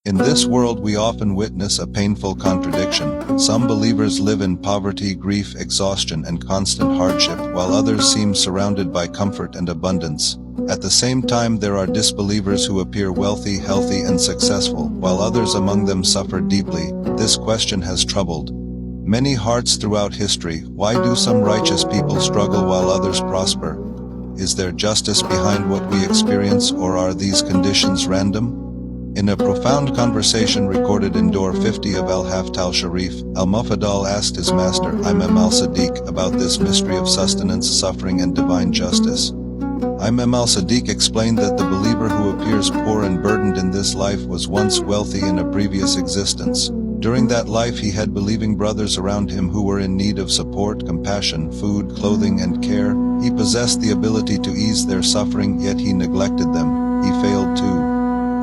In this world we often witness a painful contradiction. Some believers live in poverty, grief, exhaustion, and constant hardship, while others seem surrounded by comfort and abundance. At the same time, there are disbelievers who appear wealthy, healthy, and successful, while others among them suffer deeply. This question has troubled many hearts throughout history. Why do some righteous people struggle while others prosper? Is there justice behind what we experience, or are these conditions random? In a profound conversation recorded in door 50 of Haft al-Shareef, al-Mufaddal asked his master, Imam al-Sadiq, about this mystery of sustenance, suffering, and divine justice. Imam al-Sadiq explained that the believer who appears poor and burdened in this life was once wealthy in a previous existence. During that life he had believing brothers around him who were in need of support, compassion, food, clothing, and care. He possessed the ability to ease their suffering, yet he neglected them. He failed to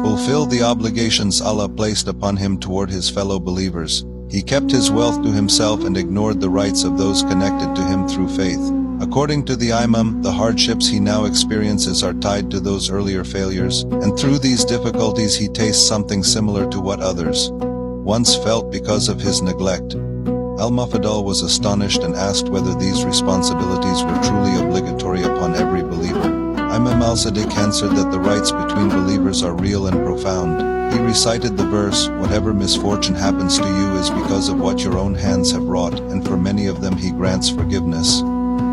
fulfill the obligations Allah placed upon him toward his fellow believers. He kept his wealth to himself and ignored the rights of those connected to him through faith. According to the Imam, the hardships he now experiences are tied to those earlier failures, and through these difficulties he tastes something similar to what others once felt because of his neglect. Al-Mufaddal was astonished and asked whether these responsibilities were truly obligatory upon every believer. Imam al-Sadiq answered that the rights between believers are real and profound. He recited the verse, "Whatever misfortune happens to you is because of what your own hands have wrought," and for many of them he grants forgiveness.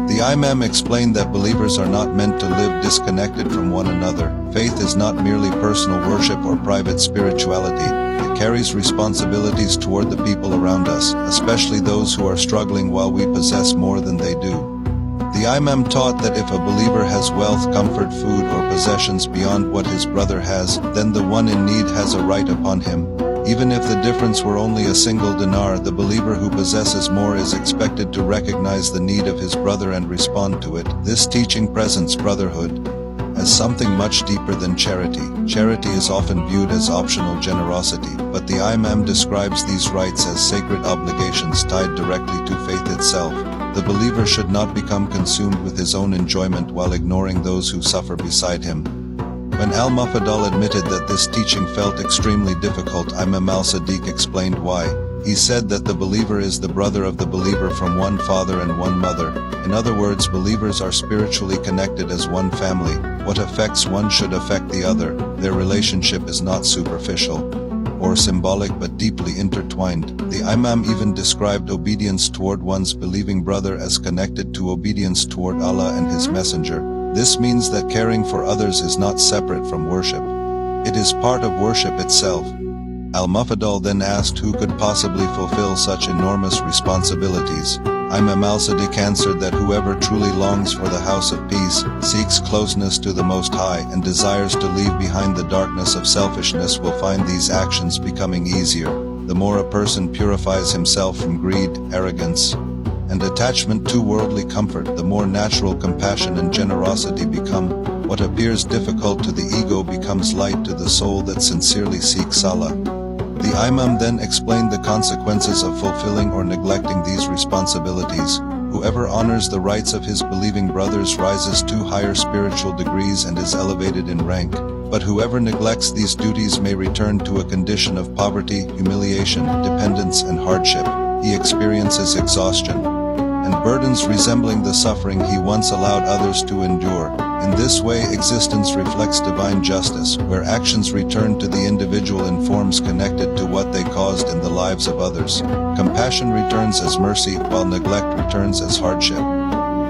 The Imam explained that believers are not meant to live disconnected from one another. Faith is not merely personal worship or private spirituality. It carries responsibilities toward the people around us, especially those who are struggling while we possess more than they do. The Imam taught that if a believer has wealth, comfort, food, or possessions beyond what his brother has, then the one in need has a right upon him. Even if the difference were only a single dinar, the believer who possesses more is expected to recognize the need of his brother and respond to it. This teaching presents brotherhood as something much deeper than charity. Charity is often viewed as optional generosity, but the Imam describes these rights as sacred obligations tied directly to faith itself. The believer should not become consumed with his own enjoyment while ignoring those who suffer beside him. When al-Mufaddal admitted that this teaching felt extremely difficult, Imam al-Sadiq explained why. He said that the believer is the brother of the believer from one father and one mother. In other words, believers are spiritually connected as one family. What affects one should affect the other. Their relationship is not superficial or symbolic but deeply intertwined. The Imam even described obedience toward one's believing brother as connected to obedience toward Allah and His Messenger. This means that caring for others is not separate from worship. It is part of worship itself. Al-Mufaddal then asked who could possibly fulfill such enormous responsibilities. Imam al-Sadiq answered that whoever truly longs for the house of peace, seeks closeness to the Most High, and desires to leave behind the darkness of selfishness will find these actions becoming easier. The more a person purifies himself from greed, arrogance, and attachment to worldly comfort, the more natural compassion and generosity become. What appears difficult to the ego becomes light to the soul that sincerely seeks Allah. The Imam then explained the consequences of fulfilling or neglecting these responsibilities. Whoever honors the rights of his believing brothers rises to higher spiritual degrees and is elevated in rank. But whoever neglects these duties may return to a condition of poverty, humiliation, dependence, and hardship. He experiences exhaustion and burdens resembling the suffering he once allowed others to endure. In this way, existence reflects divine justice, where actions return to the individual in forms connected to what they caused in the lives of others. Compassion returns as mercy, while neglect returns as hardship.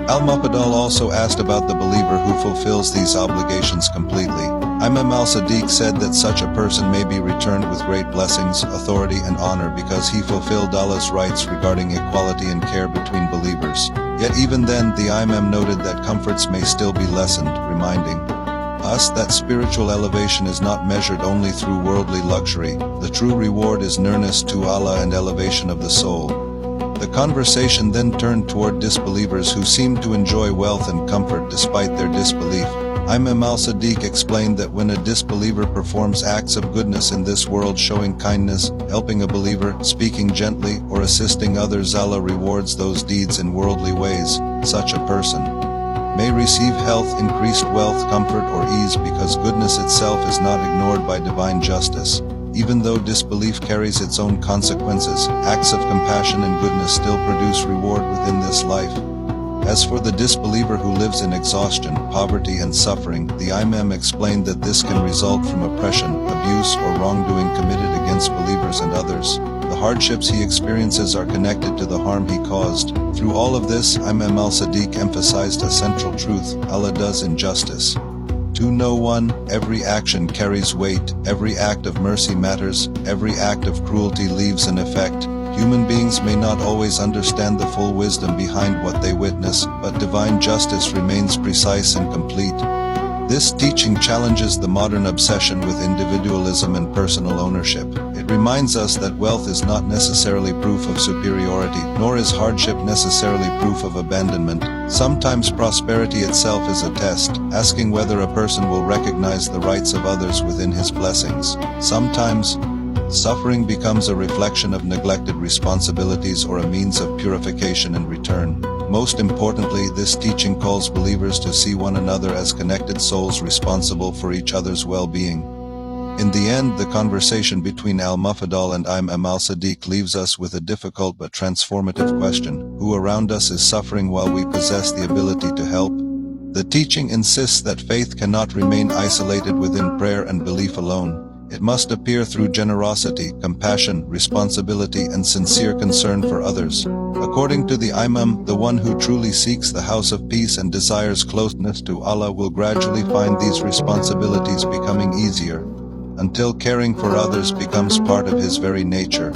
Al-Mufaddal also asked about the believer who fulfills these obligations completely. Imam al-Sadiq said that such a person may be returned with great blessings, authority, and honor because he fulfilled Allah's rights regarding equality and care between believers. Yet even then, the Imam noted that comforts may still be lessened, reminding us that spiritual elevation is not measured only through worldly luxury. The true reward is nearness to Allah and elevation of the soul. The conversation then turned toward disbelievers who seemed to enjoy wealth and comfort despite their disbelief. Imam al-Sadiq explained that when a disbeliever performs acts of goodness in this world, showing kindness, helping a believer, speaking gently, or assisting others, Allah rewards those deeds in worldly ways. Such a person may receive health, increased wealth, comfort, or ease because goodness itself is not ignored by divine justice. Even though disbelief carries its own consequences, acts of compassion and goodness still produce reward within this life. As for the disbeliever who lives in exhaustion, poverty, and suffering, the Imam explained that this can result from oppression, abuse, or wrongdoing committed against believers and others. The hardships he experiences are connected to the harm he caused. Through all of this, Imam al-Sadiq emphasized a central truth: Allah does injustice to no one. Every action carries weight, every act of mercy matters, every act of cruelty leaves an effect. Human beings may not always understand the full wisdom behind what they witness, but divine justice remains precise and complete. This teaching challenges the modern obsession with individualism and personal ownership. It reminds us that wealth is not necessarily proof of superiority, nor is hardship necessarily proof of abandonment. Sometimes prosperity itself is a test, asking whether a person will recognize the rights of others within his blessings. Sometimes, suffering becomes a reflection of neglected responsibilities or a means of purification and return. Most importantly, this teaching calls believers to see one another as connected souls responsible for each other's well-being. In the end, the conversation between al-Mufaddal and Imam al-Sadiq leaves us with a difficult but transformative question: who around us is suffering while we possess the ability to help? The teaching insists that faith cannot remain isolated within prayer and belief alone. It must appear through generosity, compassion, responsibility, and sincere concern for others. According to the Imam, the one who truly seeks the house of peace and desires closeness to Allah will gradually find these responsibilities becoming easier, until caring for others becomes part of his very nature.